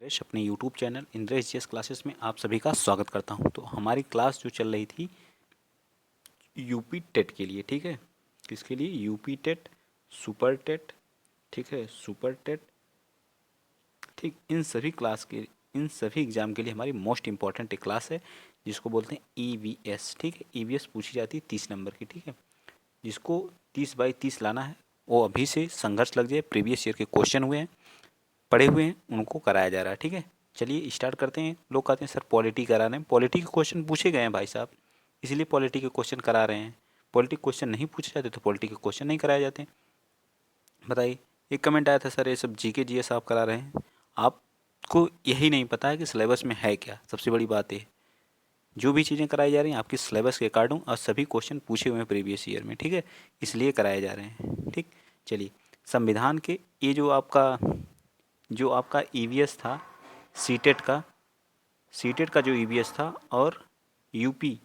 इंद्रेश अपने YouTube channel Indresh GS classes में आप सभी का स्वागत करता हूं। तो हमारी क्लास जो चल रही थी यूपी टेट के लिए, ठीक है। किसके लिए? यूपी टेट, सुपर टेट, ठीक है, सुपर टेट, ठीक। इन सभी एग्जाम के लिए हमारी मोस्ट इंपॉर्टेंट एक क्लास है जिसको बोलते हैं ईवीएस, ठीक है। ईवीएस पूछी जाती है 30 नंबर की, ठीक है। जिसको 30 बाई 30 लाना है वो अभी से संघर्ष लग जाए। प्रीवियस ईयर के क्वेश्चन हुए हैं, पढ़े हुए हैं, उनको कराया जा रहा है, ठीक है। चलिए स्टार्ट करते हैं। लोग कहते हैं सर पॉलिटी करा रहे हैं, पॉलिटी के क्वेश्चन पूछे गए हैं भाई साहब, इसलिए पॉलिटी के क्वेश्चन करा रहे हैं। पॉलिटी क्वेश्चन नहीं पूछे जाते तो पॉलिटी के क्वेश्चन नहीं कराए जाते। बताइए, एक कमेंट आया था सर ये सब जीके जीएस आप करा रहे हैं, आपको यही नहीं पता है कि सिलेबस में है क्या। सबसे बड़ी बात है जो भी चीज़ें कराई जा रही हैं आपकी सिलेबस के अकॉर्डिंग और सभी क्वेश्चन पूछे हुए हैं प्रीवियस ईयर में, ठीक है, इसलिए कराए जा रहे हैं, ठीक। चलिए, संविधान के ये जो आपका ईवीएस था सीटेट का जो ईवीएस था और यूपी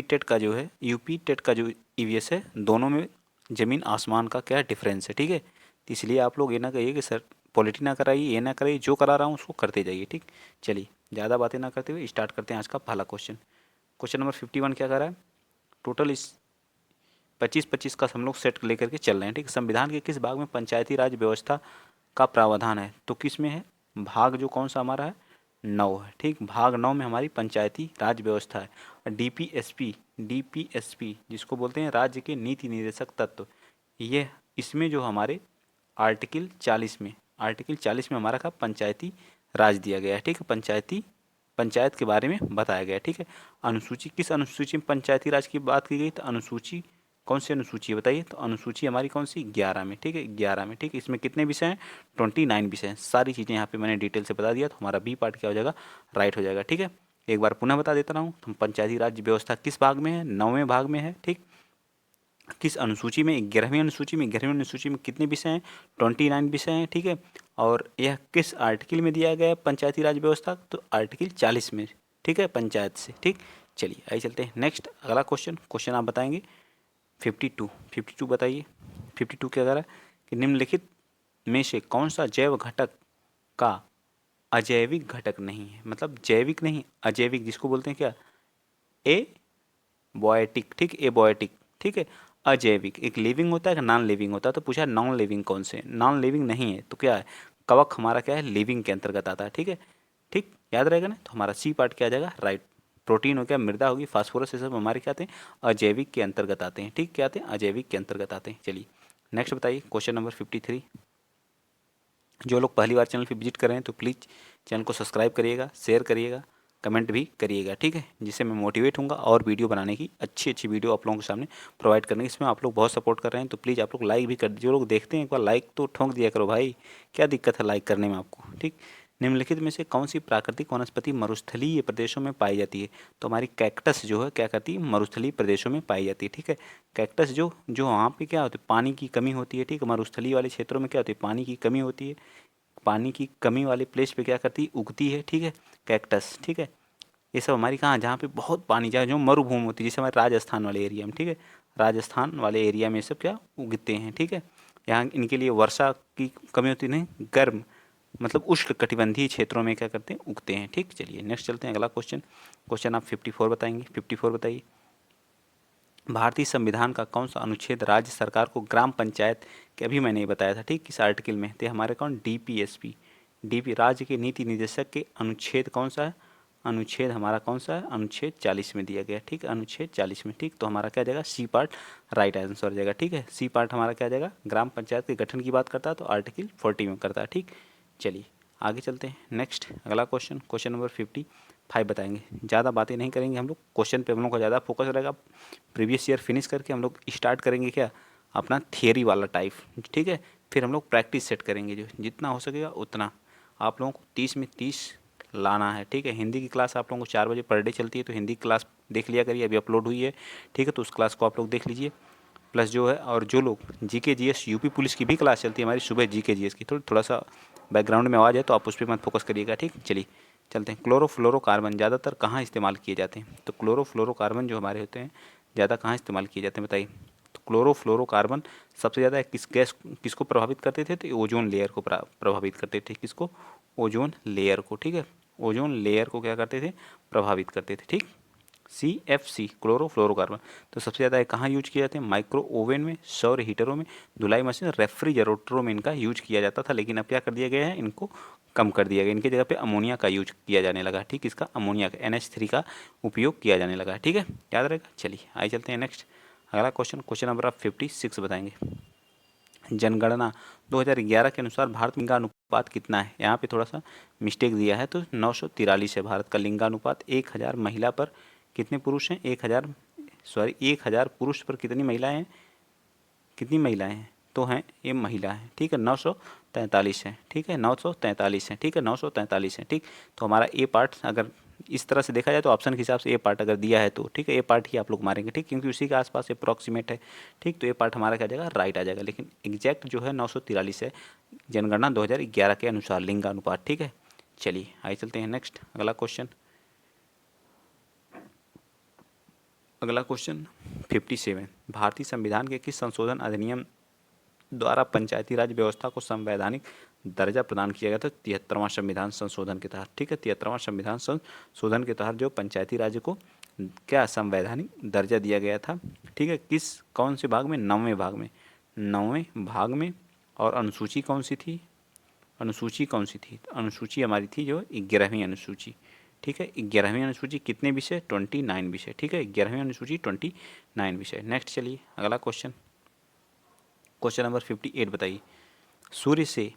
टेट का जो ईवीएस है, दोनों में ज़मीन आसमान का क्या डिफरेंस है, ठीक है। तो इसलिए आप लोग ये ना कहिए कि सर पॉलिटी ना कराइए, ये ना कराइए, जो करा रहा हूँ उसको करते जाइए, ठीक। चलिए ज़्यादा बातें ना करते हुए स्टार्ट करते हैं आज का पहला क्वेश्चन। क्वेश्चन नंबर 51 क्या कर रहा है? टोटल इस 25-25 का हम लोग सेट लेकर के चल रहे हैं, ठीक। संविधान के किस भाग में पंचायती राज व्यवस्था का प्रावधान है? तो किस में है? भाग जो कौन सा हमारा है? 9 है, ठीक। भाग 9 में हमारी पंचायती राज व्यवस्था है। और डीपीएसपी जिसको बोलते हैं राज्य के नीति निर्देशक तत्व, ये इसमें जो हमारे आर्टिकल 40 में हमारा का पंचायती राज दिया गया है, ठीक है। पंचायत के बारे में बताया गया है, ठीक है। अनुसूची, किस अनुसूची में पंचायती राज की बात की गई? तो अनुसूची, कौन सी अनुसूची है बताइए? तो अनुसूची हमारी कौन सी? 11 में, ठीक है, 11 में, ठीक। इसमें कितने विषय हैं? 29 विषय हैं। सारी चीज़ें यहाँ पे मैंने डिटेल से बता दिया, तो हमारा बी पार्ट क्या हो जाएगा? राइट हो जाएगा, ठीक है। एक बार पुनः बता देता रहा हूँ, तो पंचायती राज व्यवस्था किस भाग में है? 9वें भाग में है, ठीक। किस अनुसूची में? 11वीं अनुसूची में। 11वीं अनुसूची में कितने विषय हैं? 29 विषय हैं, ठीक है। और यह किस आर्टिकल में दिया गया है पंचायती राज व्यवस्था? तो आर्टिकल 40 में, ठीक है, पंचायत से, ठीक। चलिए आइए चलते हैं नेक्स्ट, अगला क्वेश्चन आप बताएंगे 52 बताइए। 52 क्या कह रहा है कि निम्नलिखित में से कौन सा जैव घटक का अजैविक घटक नहीं है? मतलब जैविक नहीं, अजैविक, जिसको बोलते हैं क्या? ए बॉयटिक, ठीक, ए बॉयटिक, ठीक है। अजैविक एक लिविंग होता है, नॉन लिविंग होता है, तो पूछा नॉन लिविंग कौन से? नॉन लिविंग नहीं है तो क्या है? कवक हमारा क्या है? लिविंग के अंतर्गत आता है, ठीक है, ठीक, याद रहेगा ना। तो हमारा सी पार्ट क्या आ जाएगा? राइट। प्रोटीन हो गया, मृदा होगी, फास्फोरस, ये सब हमारे क्या आते हैं? अजैविक के अंतर्गत आते हैं, ठीक, क्या आते हैं? अजैविक के अंतर्गत आते हैं। चलिए नेक्स्ट बताइए, क्वेश्चन नंबर 53। जो लोग पहली बार चैनल पर विजिट कर रहे हैं तो प्लीज़ चैनल को सब्सक्राइब करिएगा, शेयर करिएगा, कमेंट भी करिएगा, ठीक है, जिससे मैं मोटिवेट होऊंगा और वीडियो बनाने की, अच्छी वीडियो आप लोगों के सामने प्रोवाइड करने की। इसमें आप लोग बहुत सपोर्ट कर रहे हैं, तो प्लीज़ आप लोग लाइक भी कर, जो लोग देखते हैं एक बार लाइक तो ठोंक दिया करो भाई, क्या दिक्कत है लाइक करने में आपको, ठीक। निम्नलिखित में से कौन सी प्राकृतिक वनस्पति मरुस्थलीय प्रदेशों में पाई जाती है? तो हमारी कैक्टस जो है क्या करती है? मरुस्थलीय प्रदेशों में पाई जाती है, ठीक है। कैक्टस जो जो वहाँ पे क्या होती है? पानी की कमी होती है, ठीक। मरुस्थलीय वाले क्षेत्रों में क्या होती है? पानी की कमी होती है। पानी की कमी वाले प्लेस पे क्या करती है? उगती है, ठीक है, कैक्टस, ठीक है। ये सब हमारी कहाँ? जहाँ पे बहुत पानी जाए, जो मरुभूमि होती है, जैसे हमारे राजस्थान वाले एरिया में, ठीक है, राजस्थान वाले एरिया में सब क्या उगते हैं, ठीक है। यहाँ इनके लिए वर्षा की कमी होती नहीं, गर्म मतलब उष्ण कटिबंधीय क्षेत्रों में क्या करते हैं? उगते हैं, ठीक। चलिए नेक्स्ट चलते हैं, अगला क्वेश्चन आप 54 बताएंगे। 54 बताइए। भारतीय संविधान का कौन सा अनुच्छेद राज्य सरकार को ग्राम पंचायत के, अभी मैंने ये बताया था, ठीक, किस आर्टिकल में थे हमारे? कौन? डीपीएसपी, डीपी, राज्य के नीति निदेशक के अनुच्छेद कौन सा है? अनुच्छेद हमारा कौन सा है? अनुच्छेद 40 में दिया गया, ठीक, अनुच्छेद 40 में, ठीक। तो हमारा क्या जाएगा? सी पार्ट राइट आंसर हो जाएगा, ठीक है। सी पार्ट हमारा क्या जाएगा? ग्राम पंचायत के गठन की बात करता है तो आर्टिकल 40 में करता है, ठीक। चलिए आगे चलते हैं नेक्स्ट, अगला क्वेश्चन नंबर 55 बताएंगे। ज़्यादा बातें नहीं करेंगे हम लोग, क्वेश्चन पे हम लोग का ज़्यादा फोकस रहेगा। प्रीवियस ईयर फिनिश करके हम लोग स्टार्ट करेंगे क्या? अपना थियरी वाला टाइप, ठीक है। फिर हम लोग प्रैक्टिस सेट करेंगे, जो जितना हो सकेगा उतना। आप लोगों को 30 में 30 लाना है, ठीक है। हिंदी की क्लास आप लोगों को 4 बजे पर डे चलती है, तो हिंदी क्लास देख लिया करिए, अभी अपलोड हुई है, ठीक है, तो उस क्लास को आप लोग देख लीजिए। प्लस जो है, और जो लोग जीके जीएस यूपी पुलिस की भी क्लास चलती है हमारी सुबह, जीके जीएस की, थोड़ा सा बैकग्राउंड में आवाज़ है तो आप उस पर मत फोकस करिएगा, ठीक। चलिए चलते हैं। क्लोरोफ्लोरोकार्बन ज़्यादातर कहाँ इस्तेमाल किए जाते हैं? तो क्लोरोफ्लोरोकार्बन जो हमारे होते हैं ज़्यादा कहाँ इस्तेमाल किए जाते हैं बताइए? तो क्लोरोफ्लोरोकार्बन सबसे ज़्यादा किसको प्रभावित करते थे? तो ओजोन लेयर को प्रभावित करते थे। किसको? ओजोन लेयर को, ठीक है, ओजोन लेयर को क्या करते थे, प्रभावित करते थे, ठीक। CFC क्लोरोफ्लोरोकार्बन, तो सबसे ज़्यादा ये कहाँ यूज किए जाते हैं, माइक्रो ओवन में, सौर हीटरों में, धुलाई मशीन, रेफ्रिजरेटरों में इनका यूज किया जाता था। लेकिन अब क्या कर दिया गया है, इनको कम कर दिया गया, इनकी जगह पे अमोनिया का यूज किया जाने लगा, ठीक, इसका अमोनिया का NH3 का उपयोग किया जाने लगा, ठीक है, याद रहेगा। चलिए आइए चलते हैं नेक्स्ट, अगला क्वेश्चन, क्वेश्चन नंबर आप 56 बताएंगे। जनगणना 2011 के अनुसार भारत में लिंगानुपात कितना है, यहाँ पे थोड़ा सा मिस्टेक दिया है, तो 943 है भारत का लिंगानुपात। 1000 महिला पर कितने पुरुष हैं, 1000 पुरुष पर कितनी महिलाएं हैं, कितनी महिलाएं हैं, तो हैं ये महिला है, ठीक है, 943 है, ठीक है, 943 है, ठीक है, 943 है, ठीक। तो हमारा ए पार्ट अगर इस तरह से देखा जाए तो ऑप्शन के हिसाब से ए पार्ट अगर दिया है तो ठीक है, ए पार्ट ही आप लोग मारेंगे, ठीक, क्योंकि उसी के आसपास अप्रॉक्सीमेट है, ठीक। तो ए पार्ट हमारा क्या जाएगा, राइट आ जाएगा, लेकिन एग्जैक्ट जो है 943 है जनगणना 2011 के अनुसार लिंगानुपात, ठीक है। चलिए आइए चलते हैं नेक्स्ट, अगला क्वेश्चन, अगला क्वेश्चन 57, भारतीय संविधान के किस संशोधन अधिनियम द्वारा पंचायती राज व्यवस्था को संवैधानिक दर्जा प्रदान किया गया था, 73वां संविधान संशोधन के तहत, ठीक है, 73वां संविधान संशोधन के तहत जो पंचायती राज को क्या संवैधानिक दर्जा दिया गया था, ठीक है, किस कौन से भाग में, 9वें भाग में, 9वें भाग में। और अनुसूची कौन सी थी, अनुसूची कौन सी थी, अनुसूची हमारी थी जो 11वीं अनुसूची, ठीक है, 11वीं अनुसूची, कितने विषय, 29 विषय, ठीक है, 11वीं अनुसूची 29 विषय। नेक्स्ट चलिए अगला क्वेश्चन, क्वेश्चन नंबर 58 बताइए, सूर्य से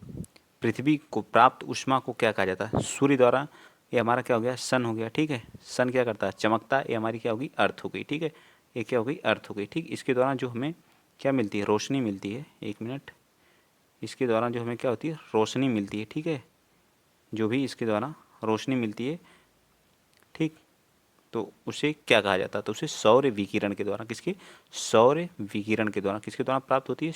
पृथ्वी को प्राप्त ऊष्मा को क्या कहा जाता है, सूर्य द्वारा, ये हमारा क्या हो गया, सन हो गया, ठीक है, सन क्या करता है, चमकता है, ये हमारी क्या होगी, अर्थ हो गई, ठीक है, ये क्या हो गई, अर्थ हो गई, ठीक। इसके दौरान जो हमें क्या मिलती है, रोशनी मिलती है, एक मिनट, इसके दौरान जो हमें क्या होती है, रोशनी मिलती है, ठीक है, जो भी इसके द्वारा रोशनी मिलती है, ठीक, तो उसे क्या कहा जाता है, तो उसे सौर विकिरण के द्वारा, किसके, सौर विकिरण के द्वारा, किसके द्वारा प्राप्त होती है,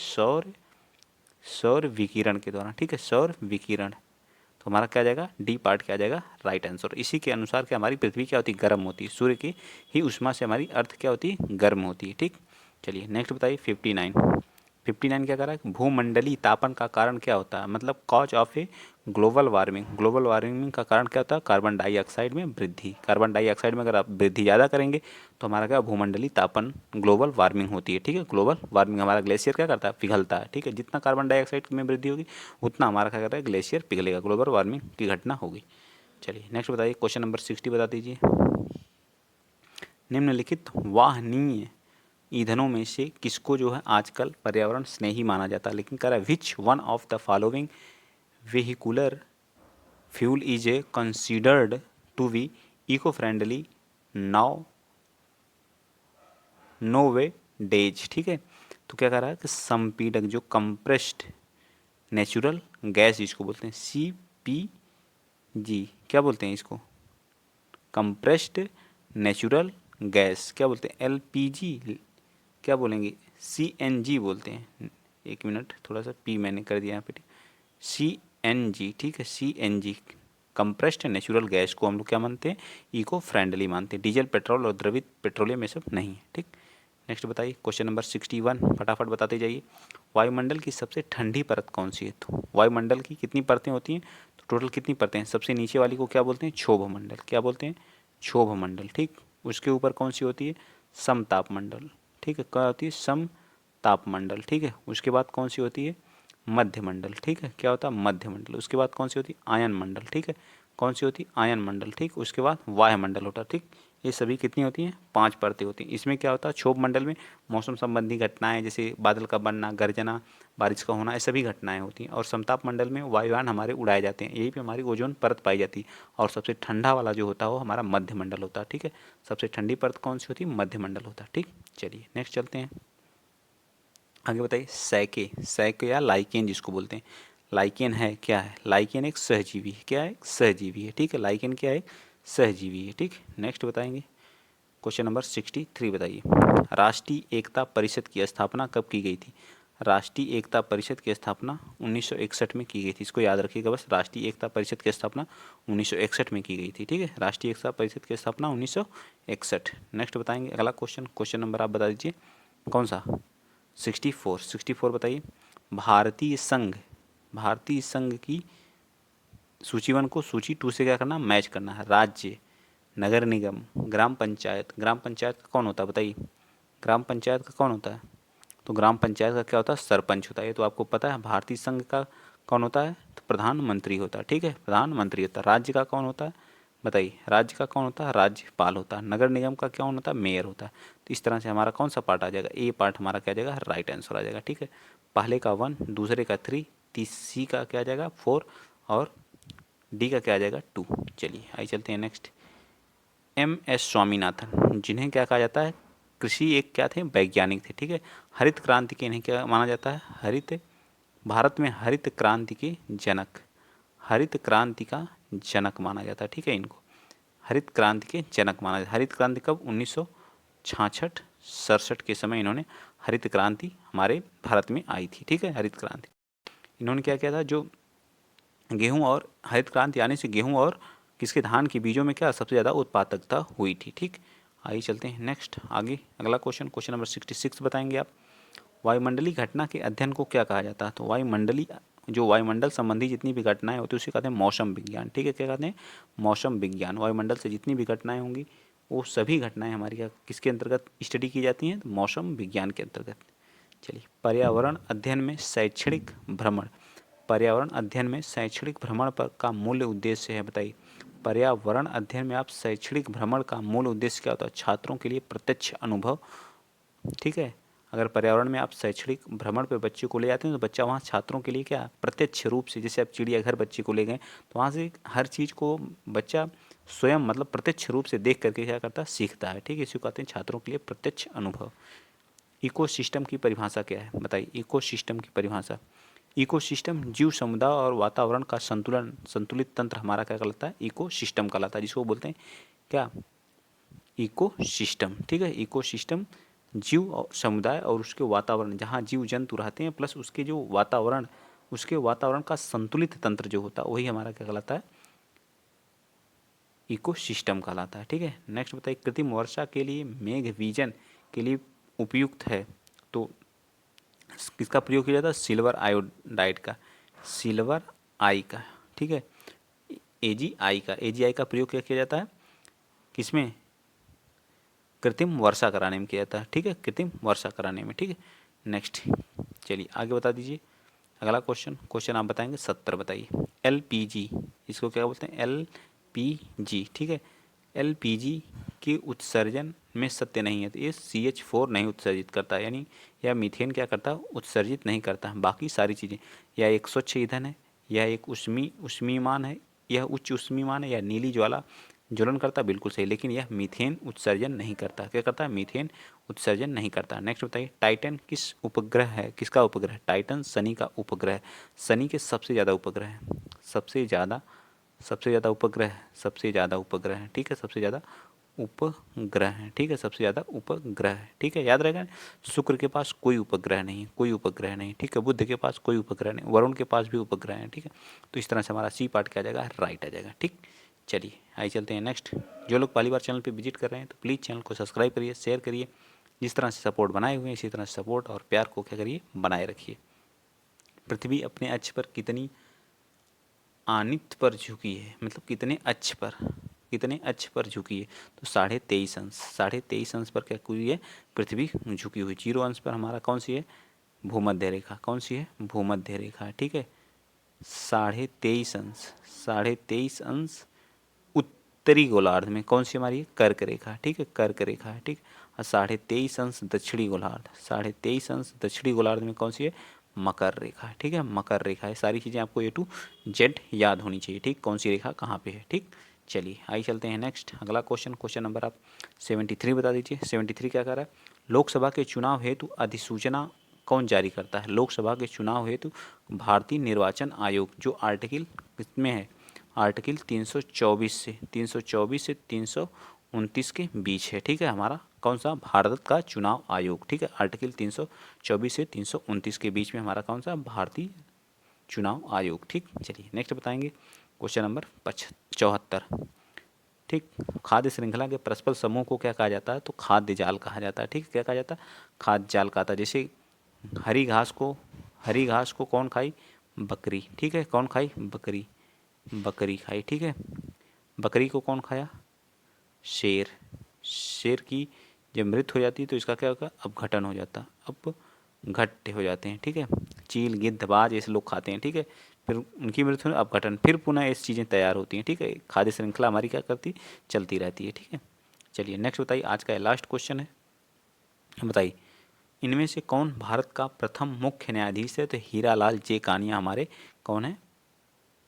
सौर विकिरण के द्वारा, ठीक है, सौर विकिरण। तो हमारा क्या जाएगा, डी पार्ट क्या जाएगा, राइट आंसर। इसी के अनुसार क्या हमारी पृथ्वी क्या होती है, गर्म होती है, सूर्य की ही उष्मा से हमारी अर्थ क्या होती है, गर्म होती है, ठीक। चलिए नेक्स्ट बताइए 59, 59 क्या कर रहा है, भूमंडलीय तापन का कारण क्या होता है, मतलब cause of a global warming, global warming का कारण क्या होता है, कार्बन डाइऑक्साइड में वृद्धि, कार्बन डाइऑक्साइड में अगर आप वृद्धि ज़्यादा करेंगे तो हमारा क्या भूमंडलीय तापन, ग्लोबल वार्मिंग होती है, ठीक है, ग्लोबल वार्मिंग, हमारा ग्लेशियर क्या करता है, पिघलता है, ठीक है, जितना कार्बन डाइऑक्साइड में वृद्धि होगी उतना हमारा क्या करता है, ग्लेशियर पिघलेगा, ग्लोबल वार्मिंग की घटना होगी। चलिए नेक्स्ट बताइए, क्वेश्चन नंबर 60 बता दीजिए, निम्नलिखित वाहनीय ईंधनों में से किसको जो है आजकल पर्यावरण स्नेही माना जाता है, लेकिन कह रहा है which one of the following vehicular fuel is a considered to be eco-friendly now nowadays, ठीक है। तो क्या कह रहा है कि संपीडक जो कंप्रेस्ड नेचुरल गैस जिसको बोलते हैं CPG, क्या बोलते हैं इसको, कंप्रेस्ड नेचुरल गैस, क्या बोलते हैं LPG, क्या बोलेंगे CNG बोलते हैं, एक मिनट थोड़ा सा पी मैंने कर दिया यहाँ पे, CNG, ठीक है, CNG कंप्रेस्ड नेचुरल गैस को हम लोग क्या मानते हैं, इको फ्रेंडली मानते हैं, डीजल पेट्रोल और द्रवित पेट्रोलियम ये सब नहीं है, ठीक। नेक्स्ट बताइए क्वेश्चन नंबर 61, फटाफट बताते जाइए, वायुमंडल की सबसे ठंडी परत कौन सी है, तो वायुमंडल की कितनी परतें होती हैं, तो टोटल कितनी परतें हैं, सबसे नीचे वाली को क्या बोलते हैं, क्षोभ मंडल, क्या बोलते हैं, क्षोभ मंडल, ठीक। उसके ऊपर कौन सी होती है, समताप मंडल, ठीक है, क्या होती है, समताप मंडल, ठीक है। उसके बाद कौन सी होती है, मध्य मंडल, ठीक है, क्या होता है, मध्य मंडल। उसके बाद कौन सी होती है, आयन मंडल, ठीक है, कौन सी होती है, आयन मंडल, ठीक। उसके बाद वायुमंडल होता है, ठीक। ये सभी कितनी होती हैं, 5 परतें होती हैं। इसमें क्या होता है, क्षोभ मंडल में मौसम संबंधी घटनाएं जैसे बादल का बनना, गर्जना, बारिश का होना, ये सभी घटनाएं होती हैं। और समताप मंडल में वायुयान हमारे उड़ाए जाते हैं, यही पे हमारी ओजोन परत पाई जाती है। और सबसे ठंडा वाला जो होता है वो हमारा मध्य मंडल होता है, ठीक है। सबसे ठंडी परत कौन सी होती है, मध्य मंडल होता है, ठीक। चलिए नेक्स्ट चलते हैं, आगे बताइए, सैके, सैके या लाइकेन जिसको बोलते हैं, लाइकेन है क्या है, लाइकेन एक सहजीवी है, क्या है, सहजीवी है, ठीक है, लाइकेन क्या है, सहजीवी है, ठीक। नेक्स्ट बताएंगे क्वेश्चन नंबर 63 बताइए, राष्ट्रीय एकता परिषद की स्थापना कब की गई थी, राष्ट्रीय एकता परिषद की स्थापना 1961 में की गई थी, इसको याद रखिएगा बस, राष्ट्रीय एकता परिषद की स्थापना 1961 में की गई थी, ठीक है, राष्ट्रीय एकता परिषद की स्थापना 1961। नेक्स्ट बताएंगे अगला क्वेश्चन, क्वेश्चन नंबर आप बता दीजिए कौन सा, 64 बताइए, भारतीय संघ की सूची 1 को सूची 2 से क्या करना, मैच करना है। राज्य, नगर निगम, ग्राम पंचायत। ग्राम पंचायत का कौन होता है बताइए, ग्राम पंचायत का कौन होता है? तो ग्राम पंचायत का क्या होता है, सरपंच होता है। ये तो आपको पता है। भारतीय संघ का कौन होता है, तो प्रधानमंत्री होता है। ठीक है, प्रधानमंत्री होता है। राज्य का कौन होता है बताइए, राज्य का कौन होता है, राज्यपाल होता है। नगर निगम का क्या होता है, मेयर होता है। तो इस तरह से हमारा कौन सा पार्ट आ जाएगा, ए पार्ट हमारा क्या आ जाएगा, राइट आंसर आ जाएगा। ठीक है, पहले का 1, दूसरे का 3, तीसरी का क्या आ जाएगा 4, और डी का क्या आ जाएगा 2। चलिए आइए चलते हैं नेक्स्ट। एम.एस. स्वामीनाथन, जिन्हें क्या कहा जाता है, कृषि एक क्या थे, वैज्ञानिक थे। ठीक है, हरित क्रांति के इन्हें क्या माना जाता है, हरित, भारत में हरित क्रांति के जनक, हरित क्रांति का जनक माना जाता है। ठीक है, इनको हरित क्रांति के जनक माना जाता है। हरित क्रांति कब, 1966-67 के समय इन्होंने हरित क्रांति हमारे भारत में आई थी। ठीक है, हरित क्रांति इन्होंने क्या किया था, जो गेहूं, और हरित क्रांति आने से गेहूं और किसके, धान के बीजों में क्या सबसे ज़्यादा उत्पादकता हुई थी। ठीक, आइए चलते हैं नेक्स्ट आगे। अगला क्वेश्चन, क्वेश्चन नंबर 66 बताएंगे आप। वायुमंडलीय घटना के अध्ययन को क्या कहा जाता है? तो वायुमंडलीय, जो वायुमंडल संबंधी जितनी भी घटनाएं होती है उसे कहते हैं मौसम विज्ञान। ठीक है, क्या कहते हैं, मौसम विज्ञान। वायुमंडल से जितनी भी घटनाएं होंगी वो सभी घटनाएं हमारी क्या किसके अंतर्गत स्टडी की जाती हैं, तो मौसम विज्ञान के अंतर्गत। चलिए, पर्यावरण अध्ययन में शैक्षणिक भ्रमण, पर्यावरण अध्ययन में शैक्षणिक भ्रमण पर का मूल उद्देश्य है बताइए। पर्यावरण अध्ययन में आप शैक्षणिक भ्रमण का मूल उद्देश्य क्या होता है, छात्रों के लिए प्रत्यक्ष अनुभव। ठीक है, अगर पर्यावरण में आप शैक्षणिक भ्रमण पे बच्चे को ले जाते हैं तो बच्चा वहाँ छात्रों के लिए क्या प्रत्यक्ष रूप से, जैसे आप चिड़ियाघर बच्चे को ले गए तो वहाँ से हर चीज़ को बच्चा स्वयं मतलब प्रत्यक्ष रूप से देख करके क्या करता है, सीखता है। ठीक है, इसी को कहते हैं छात्रों के लिए प्रत्यक्ष अनुभव। इकोसिस्टम की परिभाषा क्या है बताइए, इकोसिस्टम की परिभाषा। इकोसिस्टम जीव समुदाय और वातावरण का संतुलित तंत्र हमारा क्या कहलाता है, इकोसिस्टम कहलाता है, जिसको बोलते हैं क्या, इकोसिस्टम। ठीक है, इकोसिस्टम जीव और समुदाय और उसके वातावरण, जहाँ जीव जंतु रहते हैं प्लस उसके जो वातावरण, उसके वातावरण का संतुलित तंत्र जो होता है वही हमारा क्या कहलाता है, इकोसिस्टम कहलाता है। ठीक है, नेक्स्ट बताइए, कृत्रिम वर्षा के लिए मेघ विजन के लिए उपयुक्त है, तो किसका प्रयोग किया जाता है, सिल्वर आयोडाइड का, सिल्वर आई का। ठीक है, एजीआई का, एजीआई का प्रयोग क्या किया जाता है, किसमें, कृत्रिम वर्षा कराने में किया जाता है। ठीक है, कृत्रिम वर्षा कराने में। ठीक है, नेक्स्ट चलिए आगे बता दीजिए। अगला क्वेश्चन, क्वेश्चन आप बताएंगे 70 बताइए। एलपीजी, इसको क्या बोलते हैं, एलपीजी। ठीक है, एलपीजी के उत्सर्जन में सत्य नहीं है, तो ये CH4 नहीं उत्सर्जित करता, यानी यह मीथेन क्या करता है, उत्सर्जित नहीं करता। बाकी सारी चीज़ें, यह एक स्वच्छ ईंधन है, यह एक उष्मीमान है, यह उच्च उष्मीमान है, या नीली ज्वाला ज्वलन करता, बिल्कुल सही, लेकिन यह मीथेन उत्सर्जन नहीं करता। क्या करता है, मीथेन उत्सर्जन नहीं करता। नेक्स्ट बताइए, टाइटन किस उपग्रह है, किसका उपग्रह है, टाइटन शनि का उपग्रह है। शनि के सबसे ज़्यादा उपग्रह है, सबसे ज़्यादा उपग्रह, सबसे ज़्यादा उपग्रह है। ठीक है, सबसे ज़्यादा उपग्रह है। ठीक है, सबसे ज़्यादा उपग्रह है। ठीक है, याद रहेगा। शुक्र के पास कोई उपग्रह नहीं, कोई उपग्रह नहीं। ठीक है, बुध के पास कोई उपग्रह नहीं, वरुण के पास भी उपग्रह है। ठीक है, तो इस तरह से हमारा सी पार्ट क्या आ जाएगा, राइट आ जाएगा। ठीक, चलिए आइए चलते हैं नेक्स्ट। जो लोग पहली बार चैनल पे विजिट कर रहे हैं तो प्लीज़ चैनल को सब्सक्राइब करिए, शेयर करिए। जिस तरह से सपोर्ट बनाए हुए हैं इसी तरह से सपोर्ट और प्यार को क्या करिए, बनाए रखिए। पृथ्वी अपने अक्ष पर कितनी आनित पर झुकी है, मतलब कितने अक्ष पर, कितने अक्ष पर झुकी है, तो 23.5 अंश, 23.5 अंश पर क्या हुई है, पृथ्वी झुकी हुई। 0 अंश पर हमारा कौन सी है, भूमध्य रेखा, कौन सी है, भूमध्य रेखा। ठीक है, 23.5 अंश, 23.5 अंश उत्तरी गोलार्ध में कौन सी हमारी कर्क रेखा। ठीक है, कर्क रेखा है। ठीक, और 23.5 अंश दक्षिणी गोलार्ध, 23.5 अंश दक्षिणी गोलार्ध में कौन सी है, मकर रेखा है। ठीक है, मकर रेखा है। सारी चीज़ें आपको A to Z याद होनी चाहिए। ठीक, कौन सी रेखा कहाँ पे है। ठीक, चलिए आइए चलते हैं नेक्स्ट। अगला क्वेश्चन, क्वेश्चन नंबर आप 73 बता दीजिए। 73 क्या कर रहा है, लोकसभा के चुनाव हेतु अधिसूचना कौन जारी करता है। लोकसभा के चुनाव हेतु भारतीय निर्वाचन आयोग, जो आर्टिकल किसमें है, आर्टिकल 324 से 329 के बीच है। ठीक है, हमारा कौन सा, भारत का चुनाव आयोग। ठीक है, आर्टिकल 324 से 329 के बीच में हमारा कौन सा, भारतीय चुनाव आयोग। ठीक, चलिए नेक्स्ट बताएंगे क्वेश्चन नंबर 74। ठीक, खाद्य श्रृंखला के परस्पर समूह को क्या कहा जाता है, तो खाद्य जाल कहा जाता है। ठीक, क्या कहा जाता है, खाद्य जाल कहा जाता है। जैसे हरी घास को कौन खाई, बकरी। ठीक है, कौन खाई, बकरी। बकरी खाई, ठीक है। बकरी को कौन खाया? शेर। शेर की जब मृत्यु हो जाती है तो इसका क्या होगा? अपघटन हो जाता, अपघट्य हो जाते हैं, ठीक है। चील, गिद्ध, बाज ऐसे लोग खाते हैं, ठीक है। फिर उनकी मृत्यु, अपघटन, फिर पुनः ऐसी चीज़ें तैयार होती हैं, ठीक है। खाद्य श्रृंखला हमारी क्या करती? चलती रहती है, ठीक है। चलिए नेक्स्ट बताइए, आज का लास्ट क्वेश्चन है, बताइए इनमें से कौन भारत का प्रथम मुख्य न्यायाधीश है? तो हीरालाल जे कानिया हमारे कौन है?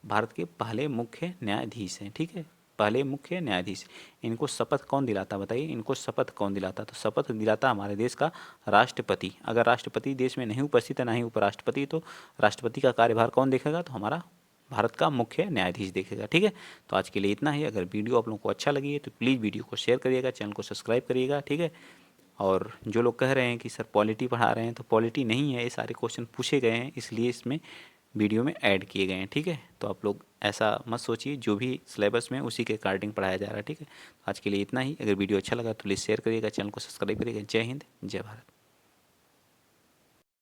भारत के पहले मुख्य न्यायाधीश हैं, ठीक है। पहले मुख्य न्यायाधीश। इनको शपथ कौन दिलाता? बताइए इनको शपथ कौन दिलाता? तो शपथ दिलाता हमारे देश का राष्ट्रपति। अगर राष्ट्रपति देश में नहीं उपस्थित है, ना ही उपराष्ट्रपति, तो राष्ट्रपति का कार्यभार कौन देखेगा? तो हमारा भारत का मुख्य न्यायाधीश देखेगा, ठीक है। तो आज के लिए इतना ही। अगर वीडियो आप लोगों को अच्छा लगी है तो प्लीज़ वीडियो को शेयर करिएगा, चैनल को सब्सक्राइब करिएगा, ठीक है। और जो लोग कह रहे हैं कि सर पॉलिटी पढ़ा रहे हैं, तो पॉलिटी नहीं है, ये सारे क्वेश्चन पूछे गए हैं इसलिए इसमें वीडियो में ऐड किए गए हैं, ठीक है। तो आप लोग ऐसा मत सोचिए, जो भी सिलेबस में उसी के अकॉर्डिंग पढ़ाया जा रहा है, ठीक है। आज के लिए इतना ही। अगर वीडियो अच्छा लगा तो प्लीज़ शेयर करिएगा, चैनल को सब्सक्राइब करिएगा। जय हिंद, जय भारत।